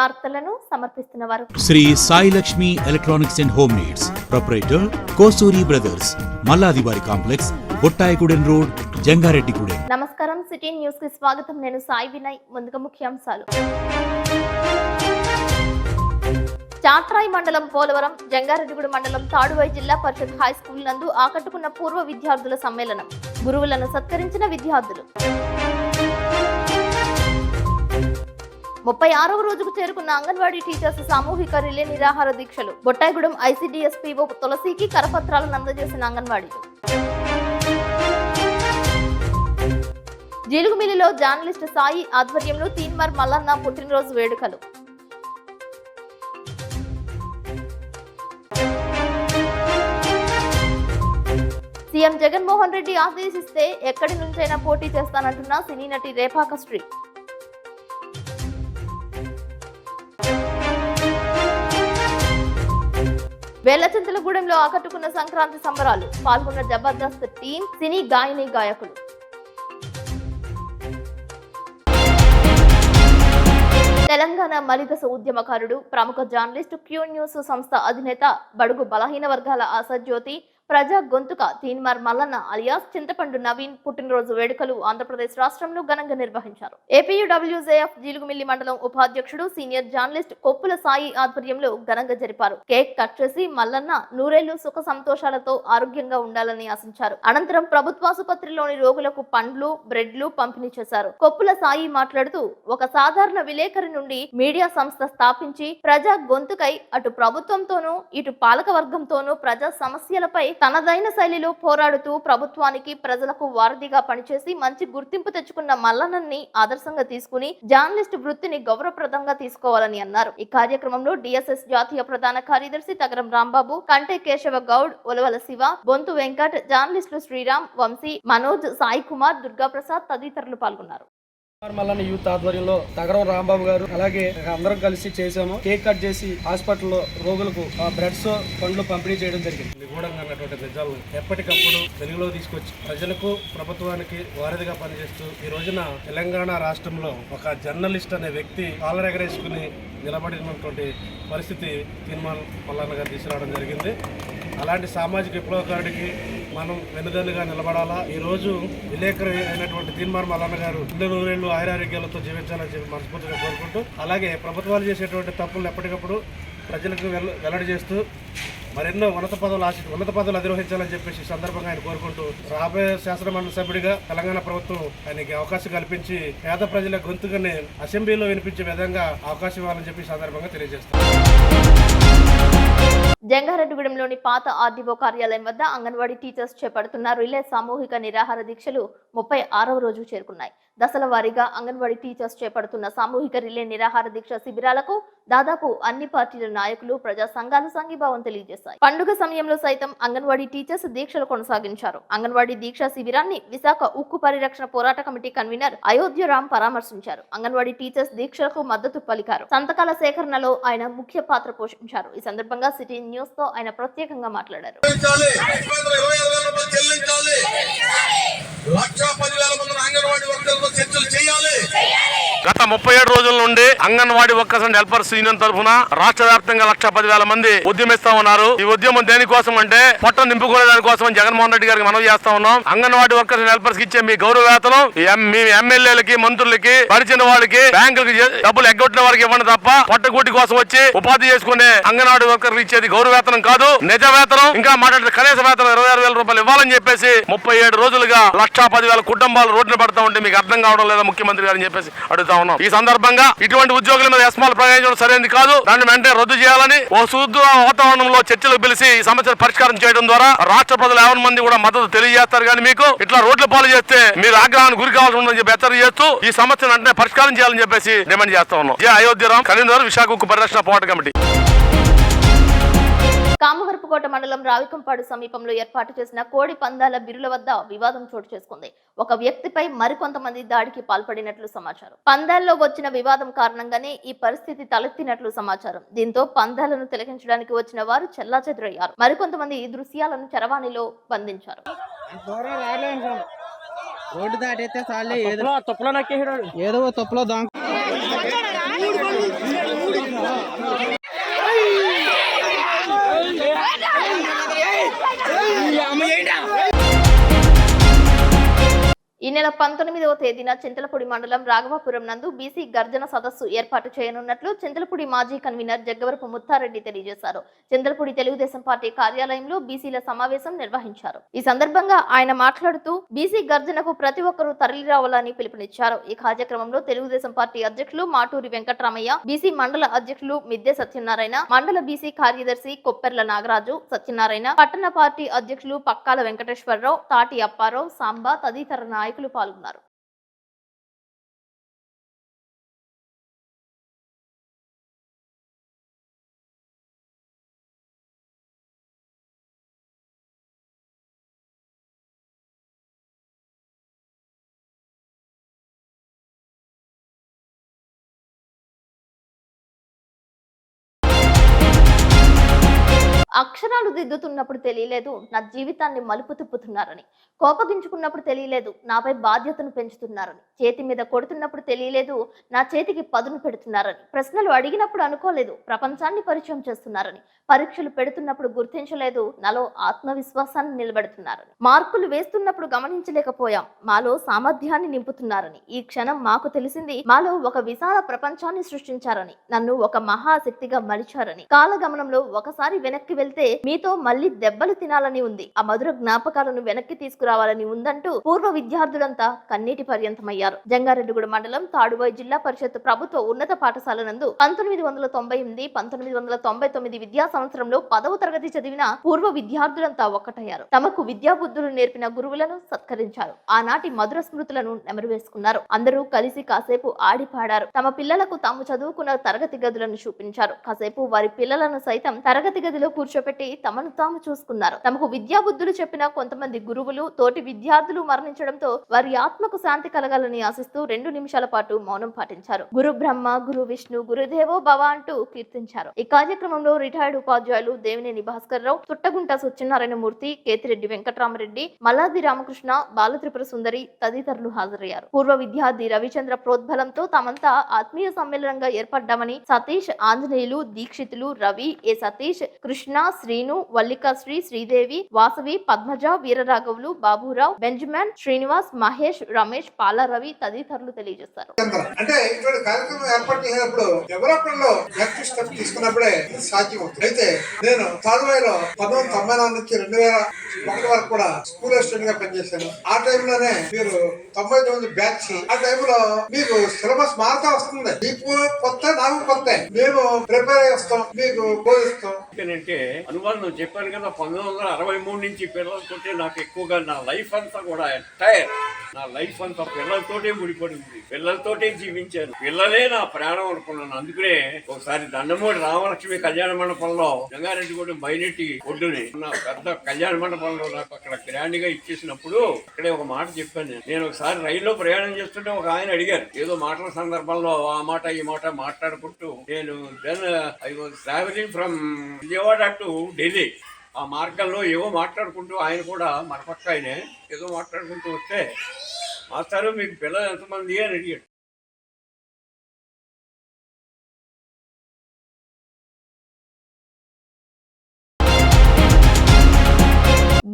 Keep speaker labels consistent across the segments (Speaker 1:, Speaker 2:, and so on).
Speaker 1: వార్తలను సమర్పిస్తున్నవారు
Speaker 2: Sri Sai Lakshmi electronics and home needs proprietor Kosuri brothers మల్లాదివారి కాంప్లెక్స్ బొట్టాయిగూడెం రోడ్ జంగారెడ్డిగూడెం.
Speaker 1: నమస్కారం, సిటీ న్యూస్ కి స్వాగతం. నేను సాయి వినయ్. ముందుగా ముఖ్యాంశాలు. చాట్రాయి మండలం పోలవరం, జంగారెడ్డిగూడెం మండలం తాడువై జిల్లా పరిషత్ హై స్కూల్ నందు ఆకట్టుకున్న పూర్వ విద్యార్థుల సమ్మేళనం. గురువులను సత్కరించిన విద్యార్థులు. 36వ రోజుకు చేరుకున్న అంగన్వాడీ టీచర్స్ సామూహిక రిలే నిరాహార దీక్షలు. బొట్టాయిగూడెం ఐసీడీఎస్ పీఓ తులసికి కరపత్రాలను అందజేసిన అంగన్వాడీలు. జీలుగుమిల్లిలో జర్నలిస్ట్ సాయి ఆధ్వర్యంలో తీన్మార్ మల్లన్న పుట్టినరోజు వేడుకలు. సీఎం జగన్మోహన్ రెడ్డి ఆదేశిస్తే ఎక్కడి నుంచైనా పోటీ చేస్తానంటున్న సినీ నటి రేఖా శ్రీ. వేలచింతలగూడెంలో ఆకట్టుకున్న సంక్రాంతి సంబరాలు. పాల్గొన్న జబర్దస్త్ టీం, సినీ గాయని గాయకులు. తెలంగాణ మలిదశ ఉద్యమకారుడు, ప్రముఖ జర్నలిస్టు, క్యూ న్యూస్ సంస్థ అధినేత, బడుగు బలహీన వర్గాల ఆశాజ్యోతి, ప్రజా గొంతుక తీన్మార్ మల్లన్న అలియాస్ చింతపండు నవీన్ పుట్టినరోజు వేడుకలు ఆంధ్రప్రదేశ్ రాష్ట్రంలో ఘనంగా నిర్వహించారు. ఏపీయూడబ్ల్యూజేఎఫ్ జీలుగుమిల్లి మండలం ఉపాధ్యక్షుడు, సీనియర్ జర్నలిస్ట్ కొప్పుల సాయి ఆధ్వర్యంలో ఘనంగా జరిపారు. కేక్ కట్ చేసి మల్లన్న నూరేళ్లు సుఖ సంతోషాలతో ఆరోగ్యంగా ఉండాలని ఆశించారు. అనంతరం ప్రభుత్వాసుపత్రిలోని రోగులకు పండ్లు, బ్రెడ్లు పంపిణీ చేశారు. కొప్పుల సాయి మాట్లాడుతూ, ఒక సాధారణ విలేకరి నుండి మీడియా సంస్థ స్థాపించి ప్రజా గొంతుకై అటు ప్రభుత్వంతోనూ ఇటు పాలక వర్గంతోనూ ప్రజా సమస్యలపై తనదైన శైలిలో పోరాడుతూ ప్రభుత్వానికి, ప్రజలకు వారధిగా పనిచేసి మంచి గుర్తింపు తెచ్చుకున్న మల్లన్నని ఆదర్శంగా తీసుకుని జర్నలిస్ట్ వృత్తిని గౌరవప్రదంగా తీసుకోవాలని అన్నారు. ఈ కార్యక్రమంలో డిఎస్ఎస్ జాతీయ ప్రధాన కార్యదర్శి తగరం రాంబాబు, కంటే కేశవ గౌడ్, ఒలవల శివ, బొంతు వెంకట్, జర్నలిస్టులు శ్రీరామ్, వంశీ, మనోజ్, సాయి కుమార్, దుర్గాప్రసాద్ తదితరులు పాల్గొన్నారు.
Speaker 3: మల్లన్న యూత్ ఆధ్వర్యంలో తగరం రాంబాబు గారు అలాగే అందరం కలిసి చేసాము. కేక్ కట్ చేసి హాస్పిటల్లో రోగులకు బ్రెడ్స్, పండ్లు పంపిణీ చేయడం జరిగింది. నిగూఢంగా ఉన్నటువంటి నిజాలను ఎప్పటికప్పుడు వెలుగులో తీసుకొచ్చి ప్రజలకు, ప్రభుత్వానికి వారధిగా పనిచేస్తూ ఈ రోజున తెలంగాణ రాష్ట్రంలో ఒక జర్నలిస్ట్ అనే వ్యక్తి కాలరెగరేసుకుని నిలబడినటువంటి పరిస్థితి తీన్మార్ మల్లన్న గారు తీసుకురావడం జరిగింది. అలాంటి సామాజిక విప్లవకారుడికి మనం వెనుదన్నుగా నిలబడాలా. ఈ రోజు విలేకరు అయినటువంటి తీన్మార్ మల్లన్న గారు 100 ఆయురారోగ్యాలతో జీవించాలని చెప్పి మనస్ఫూర్తిగా కోరుకుంటూ, అలాగే ప్రభుత్వాలు చేసేటువంటి తప్పులను ఎప్పటికప్పుడు ప్రజలకు వెల్లడి చేస్తూ మరెన్నో ఉన్నత పదవులు అధిరోహించాలని చెప్పేసి సందర్భంగా ఆయన కోరుకుంటూ, రాబోయే శాసనమండలి సభ్యుడిగా తెలంగాణ ప్రభుత్వం ఆయనకి అవకాశం కల్పించి పేద ప్రజల గొంతుగానే అసెంబ్లీలో వినిపించే విధంగా అవకాశం ఇవ్వాలని చెప్పి సందర్భంగా తెలియజేస్తారు.
Speaker 1: జంగారెడ్డిగూడెంలోని పాత ఆర్డీఓ కార్యాలయం వద్ద అంగన్వాడీ టీచర్స్ చేపడుతున్న రిలే సామూహిక నిరాహార దీక్షలు 36వ రోజు చేరుకున్నాయి. దశల వారీగా అంగన్వాడీ టీచర్స్ చేపడుతున్న సామూహిక రిలే నిరాహార దీక్ష శిబిరాలకు దాదాపు అన్ని పార్టీల నాయకులు, ప్రజా సంఘాలు సంఘీభావం తెలియజేశాయి. పండుగ సమయంలో సైతం అంగన్వాడీ టీచర్స్ దీక్షలు కొనసాగించారు. అంగన్వాడీ దీక్ష శిబిరాన్ని విశాఖ ఉక్కు పరిరక్షణ పోరాట కమిటీ కన్వీనర్ అయోధ్యరామ్ పరామర్శించారు. అంగన్వాడీ టీచర్స్ దీక్షలకు మద్దతు పలికారు. సంతకాల సేకరణలో ఆయన ముఖ్య పాత్ర పోషించారు. ఈ సందర్భంగా సిటీ న్యూస్ తో ఆయన ప్రత్యేకంగా మాట్లాడారు.
Speaker 4: గత 37 రోజుల నుండి anganwadi workers and helpers union తరఫున రాష్ట్ర వ్యాప్తంగా 1,10,000 మంది ఉద్యమిస్తా ఉన్నారు. ఈ ఉద్యమం దేనికోసం అంటే పొట్ట నింపుకునే దానికోసం జగన్మోహన్ రెడ్డి గారికి మనవి చేస్తా ఉన్నాం. అంగన్వాడీ వర్కర్స్ అండ్ హెల్పర్స్ ఇచ్చే మీ గౌరవ వేతనం మీ ఎమ్మెల్యేలకి, మంత్రులకి, పరిచిన వాళ్ళకి, బ్యాంకులకి డబ్బులు ఎగ్గొట్టిన వారికి ఇవ్వండి తప్ప పొట్టగూటి కోసం వచ్చి ఉపాధి చేసుకునే అంగన్వాడీ వర్కర్లు ఇచ్చేది గౌరవ వేతనం కాదు, నిజ వేతనం. ఇంకా మాట్లాడితే కనీస వేతనం 26,000 రూపాయలు ఇవ్వాలని చెప్పేసి 37 రోజులుగా 1,10,000 కుటుంబాలు రోడ్డున పడతా ఉంటే మీకు అర్థం కావడం లేదా ముఖ్యమంత్రి గారు అని చెప్పేసి అడుగుతా ఉన్నాం. ఈ సందర్భంగా ఇటువంటి ఉద్యోగుల మీద ఎస్మాలు ప్రయోగించడం సరైనది కాదు. దాన్ని వెంటనే రద్దు చేయాలని ఓ శుద్ధ వాతావరణంలో చర్చలు పిలిచి ఈ సమస్యను పరిష్కారం చేయడం ద్వారా రాష్ట్ర ప్రజలు 50 మంది కూడా మద్దతు తెలియజేస్తారు. కానీ మీకు ఇట్లా రోడ్ల పాలు చేస్తే మీరు ఆగ్రహానికి గురి కావాల్సి ఉందని చెప్పి హెచ్చరిక చేస్తూ ఈ సమస్యను వెంటనే పరిష్కారం చేయాలని చెప్పేసి డిమాండ్ చేస్తా ఉన్నాం. జే అయోధ్యరామ్, కన్వీనర్, విశాఖ ఉక్కు పరిరక్షణ పోరాట కమిటీ.
Speaker 1: కామవరపుకోట మండలం రావికంపాడు సమీపంలో ఏర్పాటు చేసిన కోడి పందాల బిరుల వద్ద వివాదం చోటు చేసుకుంది. ఒక వ్యక్తిపై మరికొంతమంది దాడికి పాల్పడినట్లు సమాచారం. పందాల్లో వచ్చిన వివాదం కారణంగానే ఈ పరిస్థితి తలెత్తినట్లు సమాచారం. దీంతో పందాలను తిలకించడానికి వచ్చిన వారు చెల్లాచెదురయ్యారు. మరికొంతమంది ఈ దృశ్యాలను చరవాణిలో బంధించారు.
Speaker 5: రోడ్డు దాటైతే చాలే ఏదో తొప్పులో
Speaker 1: ఈ నెల 19వ తేదీన చింతలపూడి మండలం రాఘవాపురం నందు బీసీ గర్జన సదస్సు ఏర్పాటు చేయనున్నట్లు చింతలపూడి మాజీ కన్వీనర్ జగ్గవరపు ముత్తారెడ్డి తెలియజేశారు. చింతలపూడి తెలుగుదేశం పార్టీ కార్యాలయంలో బీసీల సమావేశం నిర్వహించారు. ఈ సందర్భంగా ఆయన మాట్లాడుతూ బీసీ గర్జనకు ప్రతి ఒక్కరూ తరలి రావాలని పిలుపునిచ్చారు. ఈ కార్యక్రమంలో తెలుగుదేశం పార్టీ అధ్యక్షులు మాటూరి వెంకటరామయ్య, బీసీ మండల అధ్యక్షులు మిద్దె సత్యనారాయణ, మండల బీసీ కార్యదర్శి కొప్పెర్ల నాగరాజు సత్యనారాయణ, పట్టణ పార్టీ అధ్యక్షులు పక్కాల వెంకటేశ్వరరావు, తాటి అప్పారావు, సాంబా తదితర నాయకులు పాల్గొన్నారు. అక్షరాలు దిద్దుతున్నప్పుడు తెలియలేదు నా జీవితాన్ని మలుపు తిప్పుతున్నారని, కోపగించుకున్నప్పుడు తెలియలేదు నాపై బాధ్యతను పెంచుతున్నారని, చేతి మీద కొడుతున్నప్పుడు తెలియలేదు నా చేతికి పదును పెడుతున్నారని, ప్రశ్నలు అడిగినప్పుడు అనుకోలేదు ప్రపంచాన్ని పరిచయం చేస్తున్నారని, పరీక్షలు పెడుతున్నప్పుడు గుర్తించలేదు నాలో ఆత్మవిశ్వాసాన్ని నిలబెడుతున్నారని, మార్కులు వేస్తున్నప్పుడు గమనించలేకపోయాం మాలో సామర్థ్యాన్ని నింపుతున్నారని, ఈ క్షణం మాకు తెలిసింది మాలో ఒక విశాల ప్రపంచాన్ని సృష్టించారని, నన్ను ఒక మహాశక్తిగా మలిచారని, కాలగమనంలో ఒకసారి వెనక్కి వెళ్తే మీతో మళ్ళీ దెబ్బలు తినాలని ఉంది, ఆ మధుర జ్ఞాపకాలను వెనక్కి తీసుకురావాలని ఉందంటూ పూర్వ విద్యార్థులంతా కన్నీటి పర్యంతమయ్యారు. జంగారెడ్డిగూడ మండలం తాడువాయి జిల్లా పరిషత్ ప్రభుత్వ ఉన్నత పాఠశాల నందు 1998, 1999 విద్యా సంవత్సరంలో 10వ తరగతి చదివిన పూర్వ విద్యార్థులంతా ఒక్కటయ్యారు. తమకు విద్యా బుద్ధులు నేర్పిన గురువులను సత్కరించారు. ఆనాటి మధుర స్మృతులను నెమరువేసుకున్నారు. అందరూ కలిసి కాసేపు ఆడిపాడారు. తమ పిల్లలకు తాము చదువుకున్న తరగతి గదులను చూపించారు. కాసేపు వారి పిల్లలను సైతం తరగతి గదిలో కూర్చోపెట్టి తమను తాము చూసుకున్నారు. తమకు విద్యా బుద్ధులు చెప్పిన కొంతమంది గురువులు, తోటి విద్యార్థులు మరణించడంతో వారి ఆత్మకు శాంతి కలగాలని ఆశిస్తూ 2 నిమిషాల పాటు మౌనం పాటించారు. గురు బ్రహ్మ, గురు విష్ణు, గురుదేవో భవ అంటూ కీర్తించారు. ఈ కార్యక్రమంలో రిటైర్డ్ ఉపాధ్యాయులు దేవినేని భాస్కర్ రావు, తుట్టగుంట సత్యనారాయణమూర్తి, కేతిరెడ్డి వెంకటరామరెడ్డి, మల్లాది రామకృష్ణ, బాలత్రిపుర సుందరి తదితరులు హాజరయ్యారు. పూర్వ విద్యార్థి రవిచంద్ర ప్రోద్బలంతో తామంతా ఆత్మీయ సమ్మేళనంగా ఏర్పడ్డామని సతీష్, ఆంజనేయులు, దీక్షితులు, రవి, ఏ సతీష్, కృష్ణ, శ్రీను, వల్లికాశ్రీ, శ్రీదేవి, వాసవి, పద్మజ, వీరరాఘవులు, బాబురావు, బెంజమిన్, శ్రీనివాస్, మహేష్, రమేష్, పాలారవి తదితరులు తెలియజేశారు.
Speaker 5: అంటే ఇటువంటి కార్యక్రమం ఏర్పాటు చేసినప్పుడు డెవలప్మెంట్ లో నెక్స్ట్ స్టెప్ తీసుకున్నప్పుడే ఇది సాధ్యం అవుతుంది. అయితే నేను తాడువాయిలో 1994 నుంచి 2001 వరకు కూడా స్కూల్ అసిస్టెంట్ గా పనిచేశాను. ఆ టైంలోనే మీరు 99 బ్యాచ్, ఆ టైంలో మీకు సిలబస్ మారుతా వస్తుంది. మీకు కొత్త, నాకు కొత్త, మేము ప్రిపేర్ చేస్తాం, మీకు బోధిస్తాం.
Speaker 6: అంటే అనుబంధం చెప్పాను కదా, 1963 నుంచి పిల్లలతోటే నాకు ఎక్కువగా నా లైఫ్ అంతా కూడా ఎంటైర్ నా లైఫ్ అంతా పిల్లలతోటే ముడిపడింది. పిల్లలతోటే జీవించాను. పిల్లలే నా ప్రాణం అనుకున్నాను. అందుకనే ఒకసారి దండమూడి రామలక్ష్మి కళ్యాణ మండపంలో జంగారెడ్డిగూడెం మైనెట్టి ఒడ్డుని ఉన్న పెద్ద కళ్యాణ మండపంలో నాకు అక్కడ గ్రాండ్ గా ఇచ్చేసినప్పుడు అక్కడే ఒక మాట చెప్పాను. నేను ఒకసారి రైల్లో ప్రయాణం చేస్తుంటే ఒక ఆయన అడిగారు, ఏదో మాటల సందర్భంలో ఆ మాట ఈ మాట మాట్లాడుకుంటూ, నేను then I was travelling from Vijayawada to Delhi. ఆ మార్గంలో ఏవో మాట్లాడుకుంటూ ఆయన కూడా మన పక్క ఆయనే ఏదో మాట్లాడుకుంటూ వస్తే, మాస్టారు మీకు పిల్లలు ఎంతమంది అని అడిగాడు.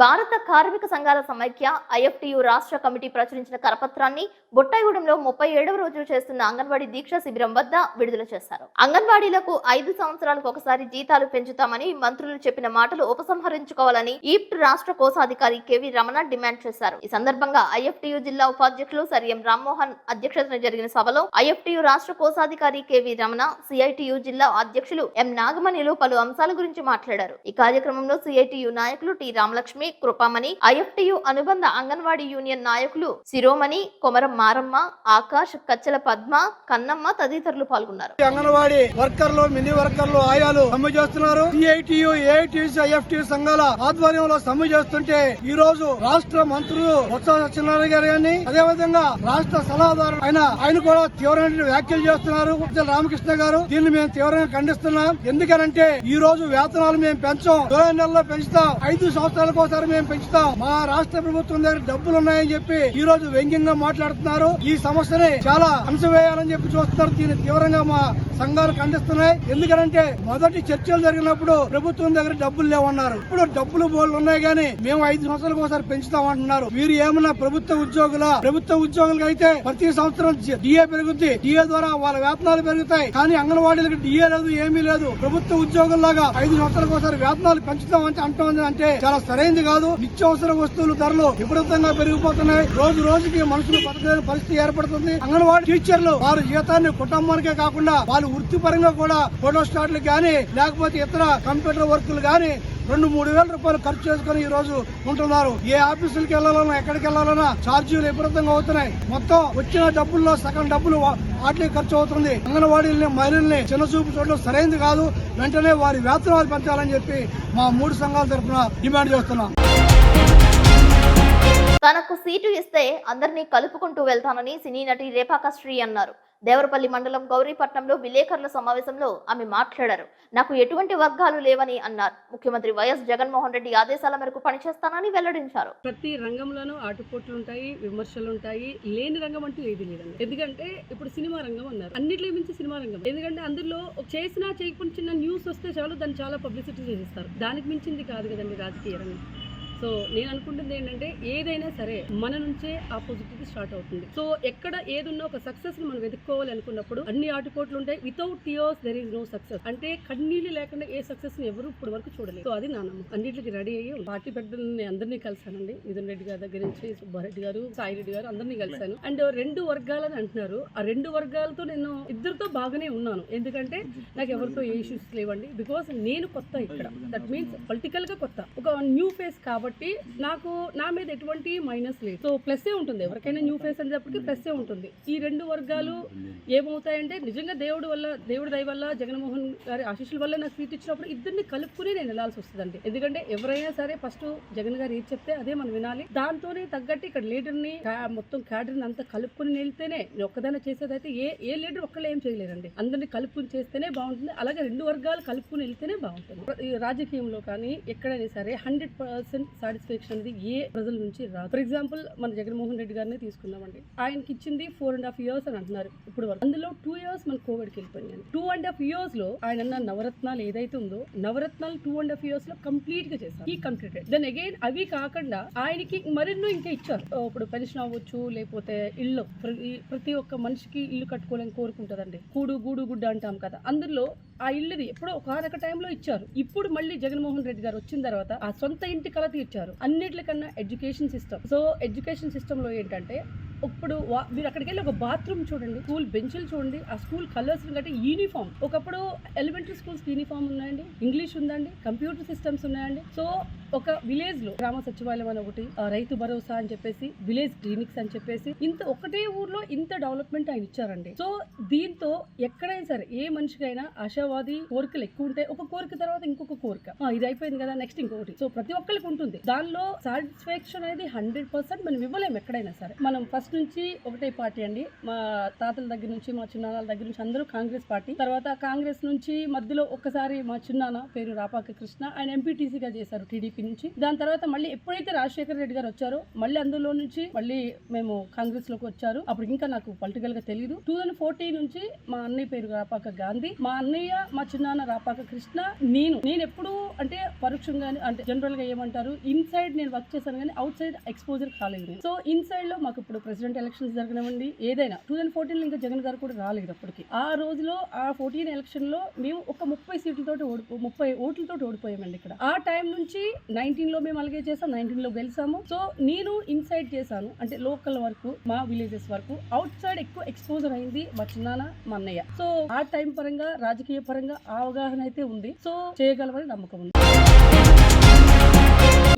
Speaker 1: భారత కార్మిక సంఘాల సమైక్య ఐఎఫ్టియు రాష్ట్ర కమిటీ ప్రచురించిన కరపత్రాన్ని బొట్టాయిగూడెంలో 37వ రోజు చేస్తున్న అంగన్వాడీ దీక్ష శిబిరం వద్ద విడుదల చేశారు. అంగన్వాడీలకు 5 సంవత్సరాలకు ఒకసారి జీతాలు పెంచుతామని మంత్రులు చెప్పిన మాటలు ఉపసంహరించుకోవాలని ఈప్ట్ రాష్ట్ర కోశాధికారి కెవి రమణ డిమాండ్ చేశారు. ఈ సందర్భంగా ఐఎఫ్టియు జిల్లా ఉపాధ్యక్షులు సరియం రామ్మోహన్ అధ్యక్షతన జరిగిన సభలో ఐఎఫ్టియు రాష్ట్ర కోశాధికారి కెవి రమణ, సిఐటియు జిల్లా అధ్యక్షులు ఎం నాగమణిలు పలు అంశాల గురించి మాట్లాడారు. ఈ కార్యక్రమంలో సిఐటియు నాయకులు టి రామలక్ష్మి, కృపమణి, ఐఎఫ్టియు అనుబంధ అంగన్వాడీ యూనియన్ నాయకులు శిరోమణి, కొమరం మారమ్మ, ఆకాష్, కచ్చల పద్మ, కన్నమ్మ తదితరులు పాల్గొన్నారు.
Speaker 3: అంగన్వాడీ వర్కర్లు, మినీ వర్కర్లు, ఆయాలు సమ్మె చేస్తున్నారు. సిఐటియు, ఏఐటియుసి, ఐఎఫ్టియు సంఘాల ఆధ్వర్యంలో సమ్మె చేస్తుంటే ఈ రోజు రాష్ట్ర మంత్రులు బొత్స సత్యనారాయణ గారు గాని, అదేవిధంగా రాష్ట్ర సలహాదారు ఆయన కూడా తీవ్రమైన వ్యాఖ్యలు చేస్తున్నారు. రామకృష్ణ గారు, దీన్ని మేము తీవ్రంగా ఖండిస్తున్నాం. ఎందుకనంటే ఈ రోజు వేతనాలు మేము పెంచాం, 2 నెలల్లో పెంచుతాం, 5 సంవత్సరాల కోసం ఒకసారి మేము పెంచుతాం. మా రాష్ట్ర ప్రభుత్వం దగ్గర డబ్బులు ఉన్నాయని చెప్పి ఈ రోజు వ్యంగ్యంగా మాట్లాడుతున్నారు. ఈ సమస్యని చాలా అంశవేయాలని చెప్పి చూస్తున్నారు. దీన్ని తీవ్రంగా మా సంఘాలు ఖండిస్తున్నాయి. ఎందుకంటే మొదటి చర్చలు జరిగినప్పుడు ప్రభుత్వం దగ్గర డబ్బులు లేవన్నారు. ఇప్పుడు డబ్బులు బోళ్ళు ఉన్నాయి కానీ మేము 5 సంవత్సరాలకు ఒకసారి పెంచుతామంటున్నారు. వీరు ఏమన్నా ప్రభుత్వ ఉద్యోగులకు అయితే ప్రతి సంవత్సరం డిఏ పెరుగుద్ది. డిఏ ద్వారా వాళ్ళ వేతనాలు పెరుగుతాయి. కానీ అంగన్వాడీలకు డిఏ లేదు, ఏమీ లేదు. ప్రభుత్వ ఉద్యోగుల్లాగా 5 సంవత్సరాలకు ఒకసారి వేతనాలు పెంచుతామంటే అంటుంది అంటే చాలా సరైనది కాదు. నిత్యావసర వస్తువుల ధరలు విపరీతంగా పెరిగిపోతున్నాయి. రోజు రోజుకి మనుషులు బతకలేని పరిస్థితి ఏర్పడుతుంది. అంగన్వాడీ టీచర్లు వారి జీతాన్ని కుటుంబానికే కాకుండా వాళ్ళు వృత్తిపరంగా కూడా ఫోటో స్టాట్లు గానీ లేకపోతే ఇతర కంప్యూటర్ వర్కులు గానీ 2-3 వేల రూపాయలు ఖర్చు చేసుకుని ఈ రోజు ఉంటున్నారు. ఏ ఆఫీసులకు వెళ్లాలన్నా ఎక్కడికి వెళ్లాలన్నా ఛార్జీలు విపరీతంగా అవుతున్నాయి. మొత్తం వచ్చిన డబ్బుల్లో సగం డబ్బులు వాటికి ఖర్చు అవుతుంది. అంగన్వాడీలని మహిళల్ని చిన్నచూపు చూడడం సరైనది కాదు. వెంటనే వారి వేతనాలు పెంచాలని చెప్పి మా 3 సంఘాల తరఫున డిమాండ్ చేస్తున్నాం.
Speaker 1: తనకు సీటు ఇస్తే అందరినీ కలుపుకుంటూ వెళ్తానని సినీ నటి రేపాక శ్రీ అన్నారు. దేవరపల్లి మండలం గౌరీపట్నంలో విలేకరుల సమావేశంలో ఆమె మాట్లాడారు. నాకు ఎటువంటి వర్గాలు లేవని అన్నారు. ముఖ్యమంత్రి వైఎస్ జగన్మోహన్ రెడ్డి ఆదేశాల మేరకు పనిచేస్తానని వెల్లడించారు.
Speaker 7: ప్రతి రంగంలోనూ ఆటుపోట్లు ఉంటాయి, విమర్శలు ఉంటాయి. లేని రంగం అంటూ ఏది లేదండి. ఎందుకంటే ఇప్పుడు సినిమా రంగం అన్నారు, అన్నిట్లో మించి సినిమా రంగం. ఎందుకంటే అందులో చేసినా చేయకుండా చిన్న న్యూస్ వస్తే చాలు దాన్ని చాలా పబ్లిసిటీ చేసేస్తారు. దానికి మించింది కాదు కదండి రాజకీయ రంగం. సో నేను అనుకుంటుంది ఏంటంటే ఏదైనా సరే మన నుంచే ఆ పాజిటివ్ స్టార్ట్ అవుతుంది. సో ఎక్కడ ఏదున్నా ఒక సక్సెస్ మనం వెతుక్కోవాలి అనుకున్నప్పుడు అన్ని ఆటుపోట్లు ఉంటాయి. Without tears there is no success. అంటే కన్నీళ్ళు లేకుండా ఏ సక్సెస్ ని ఎవరు ఇప్పుడు వరకు చూడలేదు. సో అది నా నమ్మకం. అన్నింటికి రెడీ అయ్యి పార్టీ పెద్దలని అందరినీ కలిసానండి. మిథున్ రెడ్డి గారి దగ్గర నుంచి సుబ్బారెడ్డి గారు, సాయి రెడ్డి గారు అందరినీ కలిసాను. అండ్ 2 వర్గాలని అంటున్నారు. ఆ 2 వర్గాలతో నేను ఇద్దరితో బాగానే ఉన్నాను. ఎందుకంటే నాకు ఎవరితో ఏ ఇష్యూస్ లేవండి. బికాస్ నేను కొత్త ఇక్కడ. దట్ మీన్స్ పొలిటికల్ గా కొత్త, ఒక న్యూ ఫేస్ కాబట్టి నాకు నా మీద ఎటువంటి మైనస్ లేదు. సో ప్లస్ ఉంటుంది. ఎవరికైనా న్యూ ఫేస్ అనేటప్పటికీ ప్లస్ ఉంటుంది. ఈ 2 వర్గాలు ఏమవుతాయంటే నిజంగా దేవుడి దయ వల్ల జగన్మోహన్ గారి ఆశీస్సుల వల్ల నాకు సీట్ ఇచ్చినప్పుడు ఇద్దరిని కలుపుకుని నేను వెళ్ళాల్సి వస్తుందండి. ఎందుకంటే ఎవరైనా సరే ఫస్ట్ జగన్ గారు ఏది చెప్తే అదే మనం వినాలి. దాంతోనే తగ్గట్టు ఇక్కడ లీడర్ని మొత్తం క్యాడర్ని అంతా కలుపుకుని వెళ్తేనే ఒక్కదైనా చేసేదైతే ఏ లీడర్ ఒక్కళ్ళు ఏం చేయలేరండి. అందరినీ కలుపుకుని చేస్తేనే బాగుంటుంది. అలాగే 2 వర్గాలు కలుపుకుని వెళ్తేనే బాగుంటుంది. ఈ రాజకీయంలో కానీ ఎక్కడైనా సరే 100% సాటిస్ఫాక్షన్ అనేది ఏ ప్రజల నుంచి రాదు. ఫర్ ఎగ్జాంపుల్ మన జగన్మోహన్ రెడ్డి గారిని తీసుకున్నామండి. ఆయనకి ఇచ్చింది 4.5 years అని అంటున్నారు. ఇప్పుడు అందులో 2 years మన కోవిడ్కి వెళ్ళిపోయింది. 2.5 years లో ఆయన అన్న నవరత్నాలు ఏదైతే ఉందో నవరత్నాలు 2.5 years లో కంప్లీట్ గా చేశారు. ఈ కంప్లీటెడ్. దెన్ అగైన్ అవి కాకుండా ఆయనకి మరెన్నో ఇంకా ఇచ్చారు. ఇప్పుడు పెన్షన్ అవ్వచ్చు, లేకపోతే ఇల్లు, ప్రతి ఒక్క మనిషికి ఇల్లు కట్టుకోవాలని కోరుకుంటదండి. కూడు గూడు గుడ్డ అంటాం కదా. అందులో ఆ ఇల్లుది ఎప్పుడో ఒకనొక టైంలో ఇచ్చారు. ఇప్పుడు మళ్ళీ జగన్మోహన్ రెడ్డి గారు వచ్చిన తర్వాత ఆ సొంత ఇంటి కల తీర్చారు. అన్నిటికన్నా education system. So education system లో ఏంటంటే ఇప్పుడు మీరు అక్కడికి వెళ్ళి ఒక బాత్రూమ్ చూడండి, స్కూల్ బెంచ్లు చూడండి, ఆ స్కూల్ కలర్స్ కంటే యూనిఫామ్. ఒకప్పుడు ఎలిమెంటరీ స్కూల్స్ యూనిఫామ్ ఉన్నాయండి, ఇంగ్లీష్ ఉందండి, కంప్యూటర్ సిస్టమ్స్ ఉన్నాయండి. సో ఒక విలేజ్ లో గ్రామ సచివాలయం అని ఒకటి, రైతు భరోసా అని చెప్పేసి, విలేజ్ క్లినిక్స్ అని చెప్పేసి, ఇంత ఒకటే ఊర్లో ఇంత డెవలప్మెంట్ ఆయన ఇచ్చారండి. సో దీంతో ఎక్కడైనా సరే ఏ మనిషికైనా ఆశావాది కోరికలు ఎక్కువ ఉంటాయి. ఒక కోరిక తర్వాత ఇంకొక కోరిక, ఇది అయిపోయింది కదా నెక్స్ట్ ఇంకొకటి. సో ప్రతి ఒక్కరికి ఉంటుంది. దానిలో సాటిస్ఫాక్షన్ అనేది 100% మనం ఇవ్వలేము ఎక్కడైనా సరే. మనం ఫస్ట్ నుంచి ఒకటే పార్టీ అండి. మా తాతల దగ్గర నుంచి మా చిన్నాన్నల దగ్గర నుంచి అందరూ కాంగ్రెస్ పార్టీ. తర్వాత కాంగ్రెస్ నుంచి మధ్యలో ఒక్కసారి మా చిన్నాన్న పేరు రాపాక కృష్ణ, ఆయన ఎంపీటీసీగా చేశారు టీడీపీ నుంచి. దాని తర్వాత మళ్ళీ ఎప్పుడైతే రాజశేఖర రెడ్డి గారు వచ్చారో మళ్ళీ అందులో నుంచి మళ్ళీ మేము కాంగ్రెస్ లోకి వచ్చారు. అప్పుడు ఇంకా నాకు పొలిటికల్ గా తెలియదు. 2014 నుంచి మా అన్నయ్య పేరు రాపాక గాంధీ, మా అన్నయ్య మా చిన్నాన్న రాపాక కృష్ణ, నేను ఎప్పుడు అంటే పరోక్షంగా అంటే జనరల్ గా ఏమంటారు ఇన్సైడ్ నేను వర్క్ చేశాను కానీ అవుట్ సైడ్ ఎక్స్పోజర్ కాలేదు. సో ఇన్సైడ్ లో మాకు ఇప్పుడు ప్రెసిడెంట్ ఎలక్షన్స్ జరగనివ్వండి, ఏదైనా 2014 ఇంకా జగన్ గారు కూడా రాలేదు. అప్పటికి ఆ రోజులో ఆ 14 ఎలక్షన్ లో మేము ఒక 30 సీట్లతో 30 ఓట్లతో ఓడిపోయామండి. ఇక్కడ ఆ టైం నుంచి 19 లో మేము అలాగే చేసాం, 19 లో గెలిచాము. సో నేను ఇన్సైడ్ చేశాను అంటే లోకల్ వరకు, మా విలేజెస్ వరకు. అవుట్ సైడ్ ఎక్కువ ఎక్స్పోజర్ అయింది మా చిన్నాన్న మా అన్నయ్య. సో ఆ టైం పరంగా రాజకీయ పరంగా అవగాహన అయితే ఉంది. సో చేయగలమని నమ్మకం ఉంది.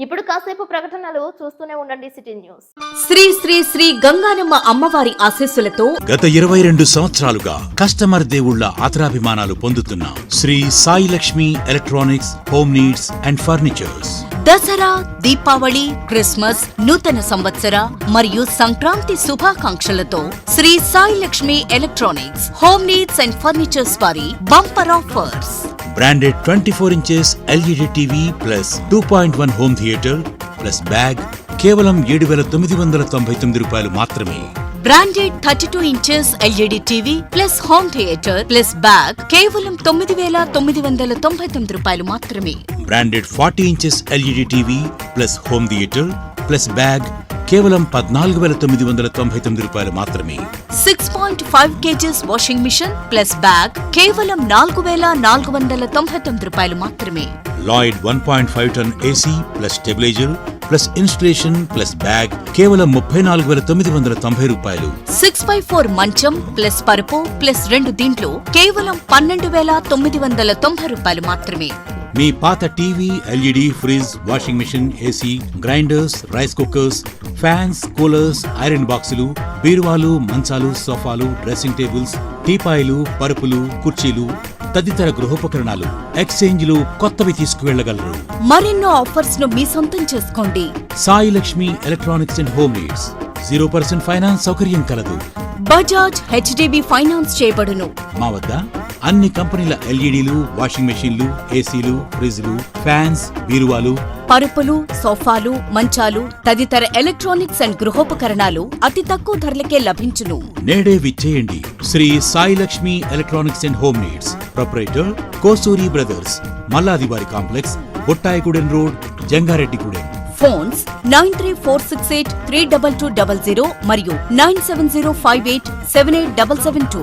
Speaker 1: ఇప్పుడు కాసేపు ప్రకటనలు చూస్తూనే ఉండండి సిటీ న్యూస్.
Speaker 8: శ్రీ శ్రీ శ్రీ గంగానమ్మ అమ్మవారి ఆశీస్సులతో
Speaker 2: గత 22 సంవత్సరాలుగా కస్టమర్ దేవుళ్ల ఆదరాభిమానాలు పొందుతున్న Sri Sai Lakshmi electronics home needs and furnitures
Speaker 8: Dasara, Deepavali, Christmas, నూతన సంవత్సర మరియు సంక్రాంతి శుభాకాంక్షలతో Sri Sai Lakshmi electronics home needs and furnitures వారి bumper offers.
Speaker 2: Branded 24 inches LED TV plus 2.1 home theatre plus bag కేవలం 7,999 రూపాయలు మాత్రమే.
Speaker 8: Branded 32 inches LED TV plus home theatre plus bag కేవలం 9,999 రూపాయలు మాత్రమే.
Speaker 2: Branded 40 inches LED TV plus home theatre plus bag కేవలం 14,999 రూపాయలు మాత్రమే.
Speaker 8: 6.5 kgs washing machine plus bag కేవలం 4,499 రూపాయలు మాత్రమే.
Speaker 2: Lloyd 1.5 ton AC plus stabiliser plus installation plus bag కేవలం 34,990 రూపాయలు.
Speaker 8: 6x4 మంచం ప్లస్ పరుపు ప్లస్ 2 దీంట్లో కేవలం 12,990 రూపాయలు మాత్రమే.
Speaker 2: మీ పాత TV, LED, fridge, washing machine, AC, grinders, rice cookers, fans, coolers, iron బాక్సులు, బీరువాలు, మంచాలు, సోఫాలు, డ్రెస్సింగ్ టేబుల్స్, టీపాయిలు, పరుపులు, కుర్చీలు తదితర గృహోపకరణాలు ఎక్స్చేంజ్లు కొత్తవి తీసుకువెళ్లగలరు.
Speaker 8: మరెన్నో ఆఫర్స్ ను మీ సొంతం చేసుకోండి.
Speaker 2: Sai Lakshmi electronics and home needs 0% finance సౌకర్యం కలదు.
Speaker 8: బజాజ్ హెచ్డిబి ఫైనాన్స్ చేయబడును.
Speaker 2: మా వద్ద అన్ని కంపెనీల ఎల్ఈడీలు, వాషింగ్ మెషీన్లు, ఏసీలు, ఫ్రిజ్లు, ఫ్యాన్స్, బీరువాలు,
Speaker 8: పరుపులు, సోఫాలు, మంచాలు తదితర ఎలక్ట్రానిక్స్ అండ్ గృహోపకరణాలు అతి తక్కువ ధరలకే లభించును.
Speaker 2: నేడే విచ్చేయండి. Sri Sai Lakshmi electronics and home needs, proprietor Kosuri brothers, మల్లాదివారి complex, Bottayigudem road, Jangareddygudem.
Speaker 8: Phones 9346832200 మరియు 9705878772.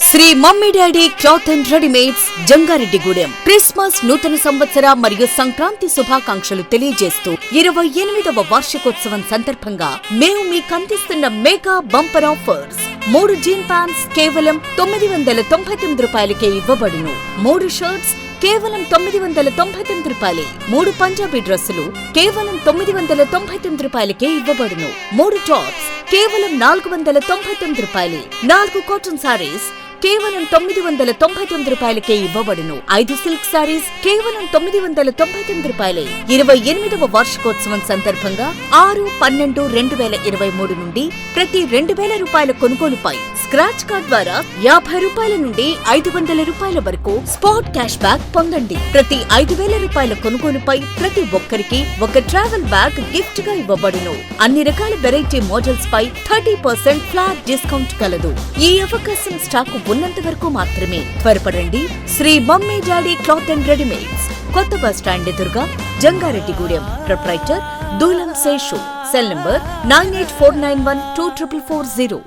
Speaker 8: Sri mummy daddy cloth and readymades, Jangareddygudem. Christmas, నూతన సంవత్సర మరియు సంక్రాంతి శుభాకాంక్షలు తెలియజేస్తూ 28వ వార్షికోత్సవం సందర్భంగా మేము మీకు అందిస్తున్న mega bumper offers. 3 gene pants కేవలం 999 రూపాయలకే ఇవ్వబడును. 3 షర్ట్స్ కేవలం 999 రూపాయలే. 3 పంజాబీ డ్రెస్సులు కేవలం 999 రూపాయలకే ఇవ్వబడును. 3 టాప్స్ కేవలం 499 రూపాయలే. 4 కాటన్ సారీస్ కేవలం 999 రూపాయలకే ఇవ్వబడును. 5 సిల్క్ సారీస్ కేవలం 999 రూపాయలే. 28వ వార్షికోత్సవం సందర్భంగా 6/12/2023 నుండి ప్రతి 2,000 రూపాయల కొనుగోలుపై స్క్రాచ్ కార్డ్ ద్వారా 50 రూపాయల నుండి 500 రూపాయల వరకు స్పాట్ క్యాష్ బ్యాక్ పొందండి. ప్రతి 5,000 రూపాయల కొనుగోలుపై ప్రతి ఒక్కరికి ఒక ట్రావెల్ బ్యాగ్ గిఫ్ట్ గా ఇవ్వబడును. అన్ని రకాల వెరైటీ మోడల్స్ పై 30% ఫ్లాట్ డిస్కౌంట్ కలదు. ఈ అవకాశం స్టాక్ ఉన్నంత వరకు మాత్రమే. త్వరపడండి. Sri mummy daddy cloth and readymades, కొత్త బస్ స్టాండ్ ఎదురుగా, Jangareddygudem. Proprietor Doolam Seshu. Cell number 9849124440.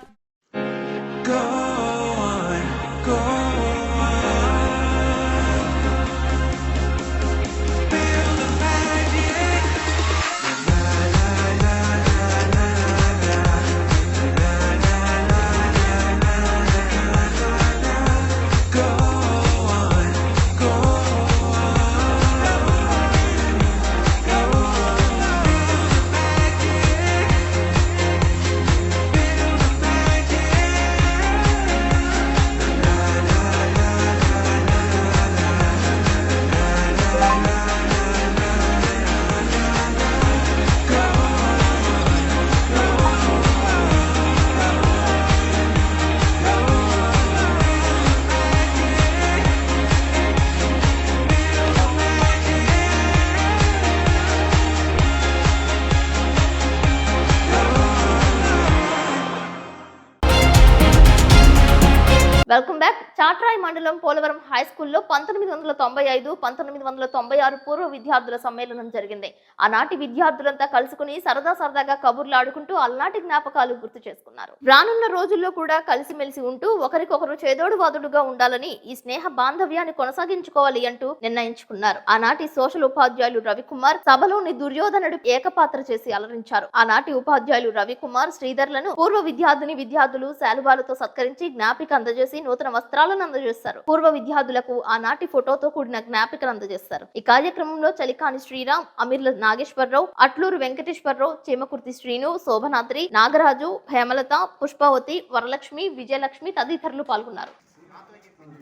Speaker 1: Welcome back. Chatrai మండలం పోలవరం హై స్కూల్లో 1995-1996 పూర్వ విద్యార్థుల సమ్మేళనం జరిగింది. ఆనాటి విద్యార్థులంతా కలుసుకుని సరదాగా కబుర్లు ఆడుకుంటూ అలనాటి జ్ఞాపకాలు గుర్తు చేసుకున్నారు. రానున్న రోజుల్లో కూడా కలిసిమెలిసి ఉంటూ ఒకరికొకరు చేదోడు వాదుడుగా ఉండాలని, ఈ స్నేహ బాంధవ్యాన్ని కొనసాగించుకోవాలి అంటూ నిర్ణయించుకున్నారు. ఆనాటి సోషల్ ఉపాధ్యాయులు రవికుమార్ సభలోని దుర్యోధనుడు ఏకపాత్ర చేసి అలరించారు. ఆనాటి ఉపాధ్యాయులు రవికుమార్, శ్రీధర్లను పూర్వ విద్యార్థులు శాలువాలతో సత్కరించి జ్ఞాపిక అందజేసి నూతన వస్త్రాలను అందజేస్తారు. పూర్వ విద్యార్థులకు ఆనాటి ఫోటోతో కూడిన జ్ఞాపికలు అందజేస్తారు. ఈ కార్యక్రమంలో చలికాని శ్రీరామ్, అమీర్ల నాగేశ్వరరావు, అట్లూరు వెంకటేశ్వరరావు, చేమకుర్తి శ్రీను, శోభనాద్రి, నాగరాజు, హేమలత, పుష్పవతి, వరలక్ష్మి, విజయలక్ష్మి తదితరులు పాల్గొన్నారు.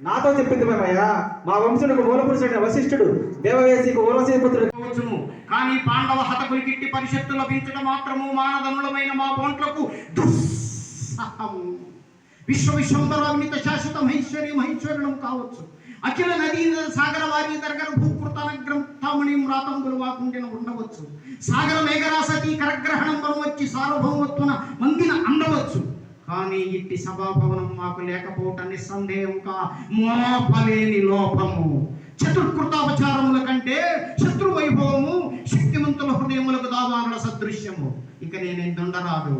Speaker 9: నాతో చెప్పింది మేమయ్యా, మా వంశులకు మూలపురుషుడైన వశిష్ఠుడు దేవవేసికి ఊర్వశీ పుత్రుడు కానీ పాండవ హతకుని కిట్టి పరిషత్తు లభించడం మాత్రము మానదనులమైన మా బోంట్లకు దుస్సహం. విశ్వవిశ్వంతరామిత శాశ్వత మహేశ్వరులం కావచ్చు. అఖిల నదీ సాగర వారి దగ్గర భూకృతానగ్రం తామణి మ్రాతంబులు వాకుండిన ఉండవచ్చు. సాగర మేఘరాసతి కరగ్రహణం వచ్చి సార్వభౌమత్వన మందిన అందవచ్చు. కానీ ఇట్టి సభాభవనం మాకు లేకపోవటం నిస్సందేహంగా మోపలేని లోపము. చతుర్కృతాపచారముల కంటే శత్రు వైభవము శక్తివంతుల హృదయములకు దావానుల సదృశ్యము. ఇక నేనేం దొండరాదు.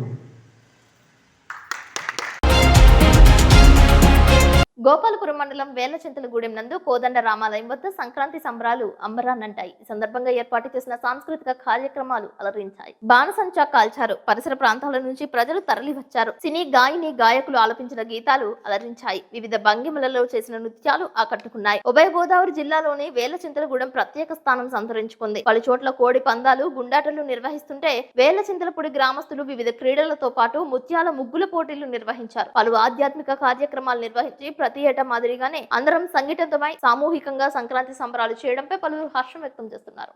Speaker 1: గోపాలపురం మండలం వేలచింతలగూడెం నందు కోదండ రామాలయం వద్ద సంక్రాంతి సంబరాలు అంబరాన్నంటాయి. ఈ సందర్భంగా ఏర్పాటు చేసిన సాంస్కృతిక కార్యక్రమాలు అలరించాయి. బాణసంచా కాల్చారు. పరిసర ప్రాంతాల నుంచి ప్రజలు తరలి వచ్చారు. సినీ గాయని గాయకులు ఆలపించిన గీతాలు అలరించాయి. వివిధ భంగిమలలో చేసిన నృత్యాలు ఆకట్టుకున్నాయి. ఉభయ గోదావరి జిల్లాలోని వేలచింతలగూడెం ప్రత్యేక స్థానం సంతరించుకుంది. పలు చోట్ల కోడి పందాలు, గుండాటలు నిర్వహిస్తుంటే వేలచింతలపూడి గ్రామస్తులు వివిధ క్రీడలతో పాటు ముత్యాల ముగ్గుల పోటీలు నిర్వహించారు. పలు ఆధ్యాత్మిక కార్యక్రమాలు నిర్వహించి ప్రతి ఏటా మాదిరిగానే అందరం సంఘటితమై సామూహికంగా సంక్రాంతి సంబరాలు చేయడంపై పలువురు హర్షం వ్యక్తం చేస్తున్నారు.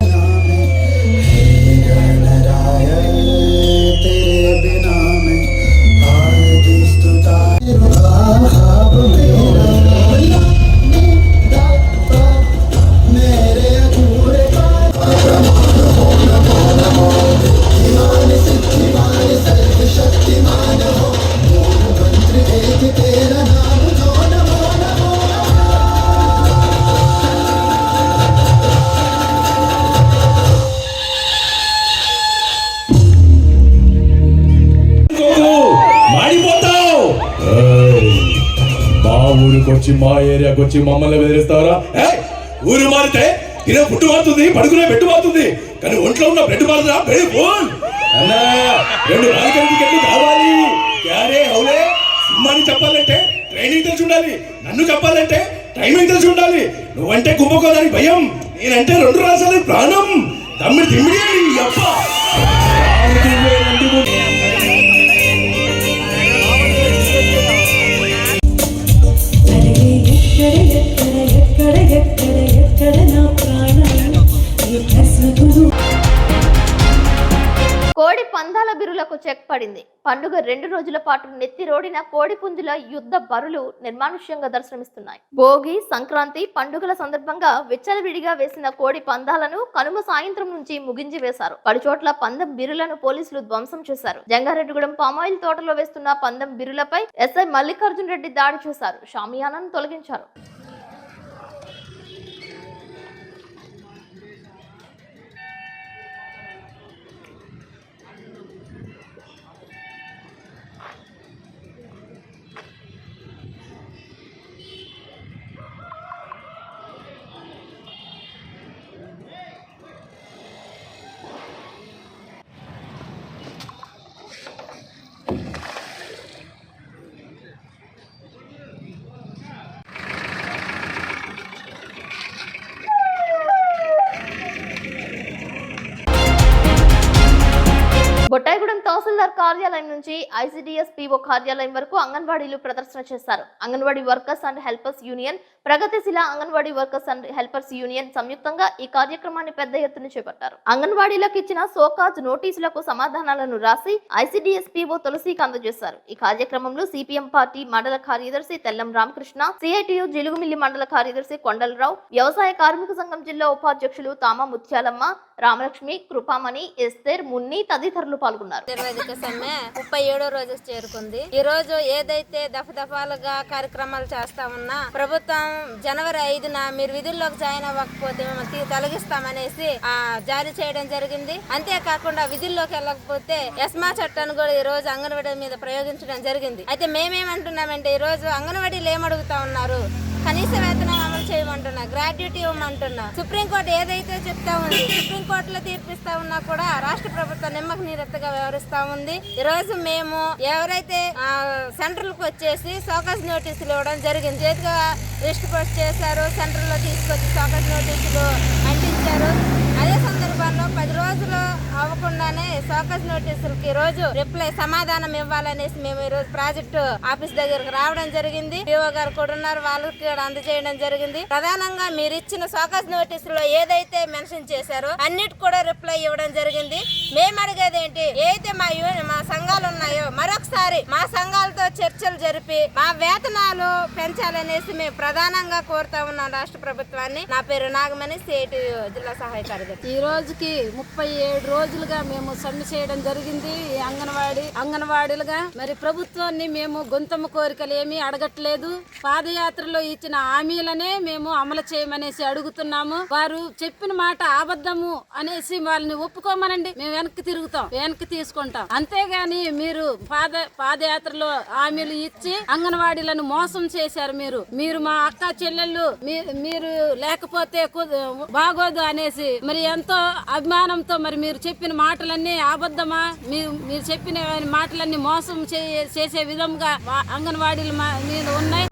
Speaker 10: ఊరికొచ్చి మా ఏరియాకి వచ్చి మమ్మల్ని బెదిరిస్తారా? ఊరు మారితే తినే పుట్టు మారుతుంది, పడుకునే బెట్టు మారుతుంది, కానీ ఒంట్లో ఉన్న బ్రెడ్ మారుతుందా? అన్నా 2 రాజకీయ టికెట్లు కావాలి. క్యారే హౌలే సినిమాని చెప్పాలంటే ట్రైనింగ్ తెలిసి ఉండాలి. నన్ను చెప్పాలంటే టైమింగ్ తెలిసి ఉండాలి. నువ్వంటే కుంభకోదానికి భయం, నేనంటే 2 రాష్ట్రాల ప్రాణం. తమ్మిడి తిమ్మిడి అప్ప
Speaker 1: కోడి పందాల బిరులకు చెక్ పడింది. పండుగ 2 రోజుల పాటు నెత్తిరోడిన కోడి పుంజుల యుద్ధ బరులు నిర్మానుష్యంగా దర్శనమిస్తున్నాయి. భోగి, సంక్రాంతి పండుగల సందర్భంగా విచ్చలవిడిగా వేసిన కోడి పందాలను కనుమ సాయంత్రం నుంచి ముగించి వేశారు. పలుచోట్ల పందెం బిరులను పోలీసులు ధ్వంసం చేశారు. జంగారెడ్డిగూడెం పామాయిల్ తోటలో వేస్తున్న పందెం బిరులపై ఎస్ఐ మల్లికార్జున్ రెడ్డి దాడి చేశారు. షామియానాను తొలగించారు. బొట్టాయిగూడెం తహసీల్దార్ కార్యాలయం నుంచి ఐసిడిఎస్ పిఓ కార్యాలయం వరకు అంగన్వాడీలు ప్రదర్శన చేశారు. Anganwadi workers and helpers union, ప్రగతిశీల Anganwadi workers and helpers union సంయుక్తంగా ఈ కార్యక్రమాన్ని పెద్ద ఎత్తున చేపట్టారు. అంగన్వాడీలకు ఇచ్చిన సోకాజ్ నోటీసులకు సమాధానాలను రాసి ఐసిడిఎస్ పిఓ తులసికి అందజేశారు. ఈ కార్యక్రమంలో సిపిఎం పార్టీ మండల కార్యదర్శి తెల్లం రామకృష్ణ, సిఐటియు జిలుగుమిల్లి మండల కార్యదర్శి కొండలరావు, వ్యవసాయ కార్మిక సంఘం జిల్లా ఉపాధ్యక్షులు తామ ముత్యాలమ్మ, రామలక్ష్మి, కృపామణి, ఎస్తేర్, మున్ని తదితరులు పాల్గొన్నారు.
Speaker 11: 37వ రోజు చేరుకుంది. ఈ రోజు ఏదైతే దఫదఫాలుగా కార్యక్రమాలు చేస్తా ఉన్నా ప్రభుత్వం జనవరి 5న మీరు విధుల్లోకి జాయిన్ అవ్వకపోతే మేము తొలగిస్తామనేసి జారీ చేయడం జరిగింది. అంతేకాకుండా విధుల్లోకి వెళ్ళకపోతే ఎస్మా చట్టాన్ని కూడా ఈ రోజు అంగన్వాడీ మీద ప్రయోగించడం జరిగింది. అయితే మేమేమంటున్నామంటే ఈ రోజు అంగన్వాడీలు ఏమడుగుతా ఉన్నారు, కనీస వేతనం అమలు చేయమంటున్నా, గ్రాడ్యుటీ ఇవ్వమంటున్నా. సుప్రీంకోర్టు ఏదైతే చెప్తా ఉంది, సుప్రీంకోర్టులో తీర్పిస్తా ఉన్నా కూడా రాష్ట్ర ప్రభుత్వం నిమ్మక నీరెత్తగా వ్యవహరిస్తా ఉంది. ఈ రోజు మేము ఎవరైతే సెంట్రల్కి వచ్చేసి సోకాజ్ నోటీసులు ఇవ్వడం జరిగింది, చేతిగా లిస్ట్ పోస్ట్ చేశారు, సెంట్రల్లో తీసుకొచ్చి సోకాజ్ నోటీసులు అంటించారు. అదే సందర్భంలో 10 రోజులు అవ్వకుండానే సోకస్ నోటీసులకి రోజు రిప్లై సమాధానం ఇవ్వాలనేసి మేము ఈ రోజు ప్రాజెక్టు ఆఫీస్ దగ్గరకు రావడం జరిగింది. పిఓ గారు కూడా ఉన్నారు, వాళ్ళకి కూడా అందజేయడం జరిగింది. ప్రధానంగా మీరు ఇచ్చిన సోకస్ నోటీసులో ఏదైతే మెన్షన్ చేశారో అన్నిటి కూడా రిప్లై ఇవ్వడం జరిగింది. మేము అడిగేది ఏంటి, ఏదైతే మా సంఘాలు ఉన్నాయో మరొకసారి మా సంఘాలతో చర్చలు జరిపి మా వేతనాలు పెంచాలనేసి మేము ప్రధానంగా కోరుతా ఉన్నాం రాష్ట్ర ప్రభుత్వాన్ని. నా పేరు నాగమణి, సిఐటి జిల్లా సహాయ కార్యదర్శి.
Speaker 7: ఈ రోజుకి 37 రోజులుగా మేము సమ్మె చేయడం జరిగింది. ఈ అంగన్వాడీలుగా మరి ప్రభుత్వాన్ని మేము గొంతమ్మ కోరికలు ఏమీ అడగట్లేదు. పాదయాత్రలో ఇచ్చిన హామీలనే మేము అమలు చేయమనేసి అడుగుతున్నాము. వారు చెప్పిన మాట అబద్ధము అనేసి వాళ్ళని ఒప్పుకోమనండి, మేము వెనక్కి తిరుగుతాం, వెనక్కి తీసుకుంటాం. అంతేగాని మీరు పాదయాత్రలో హామీలు ఇచ్చి అంగన్వాడీలను మోసం చేశారు. మీరు మా అక్క చెల్లెళ్ళు మీరు లేకపోతే బాగోదు అనేసి మరి ఎంతో అభిమానంతో మరి మీరు చెప్పిన మాటలన్నీ అబద్ధమా, మీరు చెప్పిన మాటలన్నీ మోసం చేసే విధంగా అంగన్వాడీల మీద ఉన్నాయి.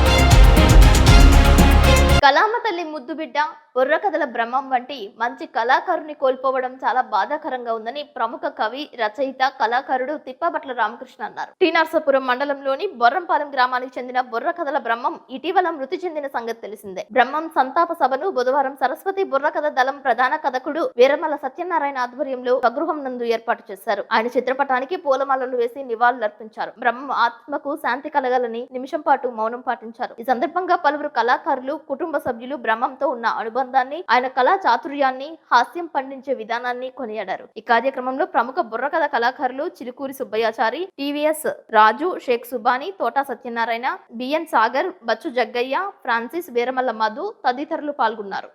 Speaker 1: కలామ తల్లి ముద్దు బిడ్డ, బుర్రకథల బ్రహ్మం వంటి మంచి కళాకారుని కోల్పోవడం చాలా బాధాకరంగా ఉందని ప్రముఖ కవి, రచయిత, కళాకారుడు తిప్పాబట్ల రామకృష్ణ అన్నారు. టీ నర్సాపురం మండలంలోని బొర్రంపాలెం గ్రామానికి చెందిన బుర్రకథల బ్రహ్మం ఇటీవల మృతి చెందిన సంగతి తెలిసిందే. బ్రహ్మం సంతాప సభను బుధవారం సరస్వతి బుర్రకథ దళం ప్రధాన కథకుడు వీరమల్ల సత్యనారాయణ ఆధ్వర్యంలో స్వగృహం నందు ఏర్పాటు చేశారు. ఆయన చిత్రపటానికి పూలమాలలు వేసి నివాళులర్పించారు. బ్రహ్మం ఆత్మకు శాంతి కలగాలని నిమిషం పాటు మౌనం పాటించారు. ఈ సందర్భంగా పలువురు కళాకారులు, కుటుంబ సభ్యులు బ్రహ్మంతో ఉన్న అనుబంధాన్ని, ఆయన కళా చాతుర్యాన్ని, హాస్యం పండించే విధానాన్ని కొనియాడారు. ఈ కార్యక్రమంలో ప్రముఖ బుర్రకథ కళాకారులు చిలుకూరి సుబ్బయ్యాచారి, టీవీఎస్ రాజు, షేక్ సుబాని, తోటా సత్యనారాయణ, బిఎన్ సాగర్, బచ్చు జగ్గయ్య, ఫ్రాన్సిస్, వీరమల్ల మధు తదితరులు పాల్గొన్నారు.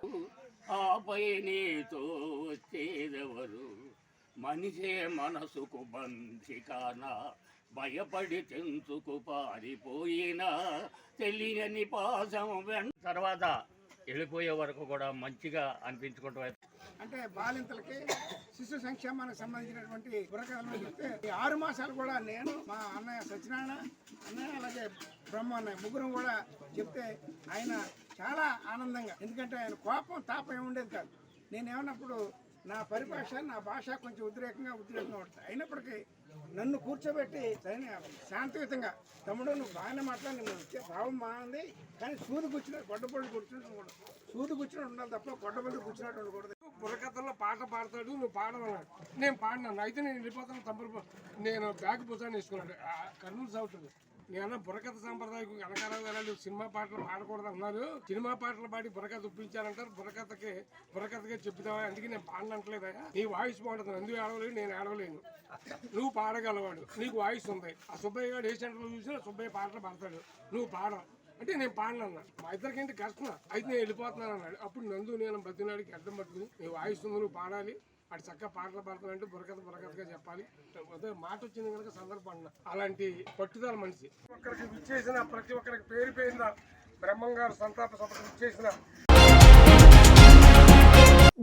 Speaker 6: మనిషే మనసుకు బంధికానా, భయపడి తెంచుకు పారిపోయినా తెలియని పాసం తర్వాత వెళ్ళిపోయే వరకు కూడా మంచిగా అనిపించుకుంటూ
Speaker 9: అంటే బాలింతలకి శిశు సంక్షేమానికి సంబంధించినటువంటి బుర్రకథలు చెప్తే ఈ 6 మాసాలు కూడా నేను, మా అన్నయ్య సత్యనారాయణ అన్నయ్య, అలాగే బ్రహ్మ అన్నయ్య ముగ్గురం కూడా చెప్తే ఆయన చాలా ఆనందంగా, ఎందుకంటే ఆయన కోపం తాపం ఉండేది కాదు. నేనేమన్నప్పుడు నా పరిభాష, నా భాష కొంచెం ఉద్రేకంగా ఉంటుంది. అయినప్పటికీ నన్ను కూర్చోబెట్టి శాంతియుతంగా, తమ్ముడు నువ్వు బాగానే మాట్లాడి, నువ్వు భావం బాగుంది, కానీ సూది కూర్చున్నట్టు గొడ్డపల్లి కూర్చున్నట్టు ఉండదు. సూది కూర్చున్నట్టు ఉండాలి తప్ప గొడ్డపల్లి కూర్చున్నట్టు ఉండకూడదు. బుర్రకథల్లో పాట పాడతాడు, నువ్వు పాడమన్నాడు. నేను పాడినాను. అయితే నేను వెళ్ళిపోతాను, తమ్ముడు నేను బ్యాగ్ పుస్తకాన్ని వేసుకున్నాడు. కర్నూలు సౌత్ నేను బుర్రకథ సాంప్రదాయం వెనకాల సినిమా పాటలు పాడకూడదు అన్నారు. సినిమా పాటలు పాడి బుర్రకథ ఒప్పించారంటారు. బుర్రకథకే చెప్తావా, అందుకే నేను పాడనంటలేదా. నీ వాయిస్ బాగుంటుంది, అందుకు ఆడవలేను, నేను ఆడవలేను. నువ్వు పాడగలవాడు, నీకు వాయిస్ ఉంది. ఆ సుబ్బయ్య గారు ఏ సెంటర్లో చూసినా సుబ్బయ్య పాటలు పాడతాడు, నువ్వు పాడవు అంటే నేను పాడనన్నా. మా ఇద్దరికేంటి కష్టం, అయితే నేను వెళ్ళిపోతున్నాను అన్నాడు. అప్పుడు నందు నేను బతినాడికి అర్థం పట్టుకుని, నీ వాయిస్ ఉంది, నువ్వు పాడాలి, అటు చక్కగా పాటలు పాడతానంటే బుర్రకథగా చెప్పాలి. మాట వచ్చింది కనుక సందర్భం. అలాంటి పట్టుదల మనిషి. ఒక్కరికి విచ్చేసిన ప్రతి ఒక్కరికి పేరు పేరున బ్రహ్మం గారు సంతాప సభకు విచ్చేసిన.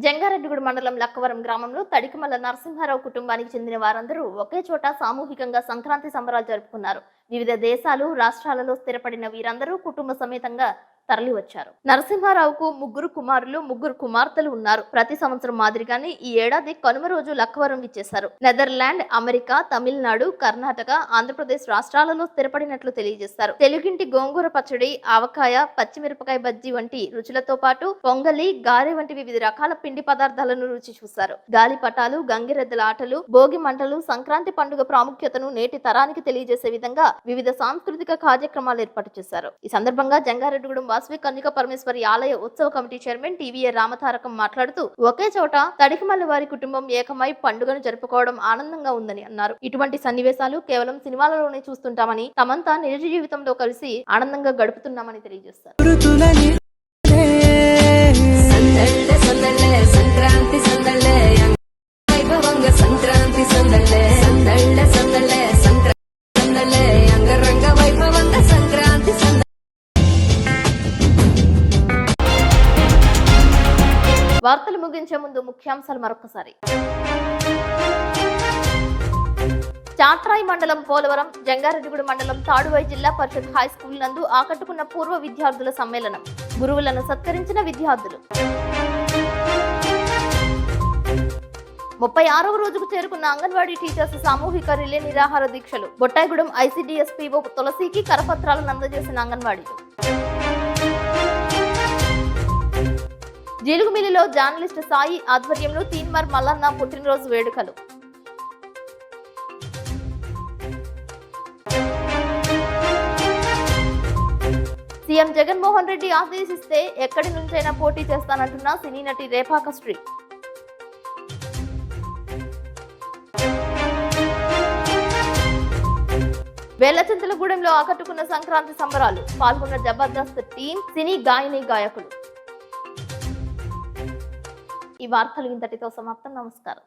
Speaker 1: జంగారెడ్డిగూడ మండలం లక్కవరం గ్రామంలో తడికమల్ల నరసింహారావు కుటుంబానికి చెందిన వారందరూ ఒకే చోట సామూహికంగా సంక్రాంతి సంబరాలు జరుపుకున్నారు. వివిధ దేశాలు, రాష్ట్రాలలో స్థిరపడిన వీరందరూ కుటుంబ సమేతంగా తరలి వచ్చారు. నరసింహారావుకు 3 కుమారులు, 3 కుమార్తెలు ఉన్నారు. ప్రతి సంవత్సరం మాదిరిగానే ఈ ఏడాది కనుమ రోజు లక్కవరం విచ్చేశారు. నెదర్లాండ్, అమెరికా, తమిళనాడు, కర్ణాటక, ఆంధ్రప్రదేశ్ రాష్ట్రాలలో స్థిరపడినట్లు తెలియజేశారు. తెలుగింటి గోంగూర పచ్చడి, ఆవకాయ, పచ్చిమిరపకాయ బజ్జీ వంటి రుచులతో పాటు పొంగలి, గారె వంటి వివిధ రకాల పిండి పదార్థాలను రుచి చూశారు. గాలిపటాలు, గంగిరెద్దుల ఆటలు, భోగి మంటలు సంక్రాంతి పండుగ ప్రాముఖ్యతను నేటి తరానికి తెలియజేసే విధంగా వివిధ సాంస్కృతిక కార్యక్రమాలు ఏర్పాటు చేశారు. ఈ సందర్భంగా జంగారెడ్డిగూడెం వాసవి కన్యక పరమేశ్వరి ఆలయ ఉత్సవ కమిటీ చైర్మన్ టీవీఏ రామతారకం మాట్లాడుతూ ఒకే చోట తడికమల్లి వారి కుటుంబం ఏకమై పండుగను జరుపుకోవడం ఆనందంగా ఉందని అన్నారు. ఇటువంటి సన్నివేశాలు కేవలం సినిమాలలోనే చూస్తుంటామని, తమంతా నిజ జీవితంలో కలిసి ఆనందంగా గడుపుతున్నామని తెలియజేస్తారు.
Speaker 12: సంక్రాంతి సంక్రాంతి సందళ్ళే సందళ్ళే సందళ్ళే సంక్రాంతి అంగరంగ వైభవంగా సంక్రాంతి
Speaker 1: వార్తలు ముగించే ముందు ముఖ్యాంశాలు మరొకసారి. చాట్రాయి మండలం పోలవరం, జంగారెడ్డిగూడ మండలం తాడువై జిల్లా పరిషత్ హై స్కూల్ నందు ఆకట్టుకున్న పూర్వ విద్యార్థుల సమ్మేళనం. గురువులను సత్కరించిన విద్యార్థులు. 36వ రోజుకు చేరుకున్న అంగన్వాడీ టీచర్స్ సామూహిక రిలే నిరాహార దీక్షలు. బొట్టాయిగూడెం ఐసీడీఎస్ పీఓ తులసికి కరపత్రాలను అందజేసిన అంగన్వాడీలు. జీలుగుమిల్లిలో జర్నలిస్ట్ సాయి ఆధ్వర్యంలో తీన్మార్ మల్లన్న పుట్టినరోజు వేడుకలు. సీఎం జగన్మోహన్ రెడ్డి ఆదేశిస్తే ఎక్కడి నుంచైనా పోటీ చేస్తానంటున్న సినీ నటి రేపాక శ్రీ. వేలచింతలగూడెంలో ఆకట్టుకున్న సంక్రాంతి సంబరాలు. పాల్గొన్న జబర్దస్త్ టీం, సినీ గాయని గాయకులు. ఈ వార్తలు ఇంతటితో సమాప్తం. నమస్కారం.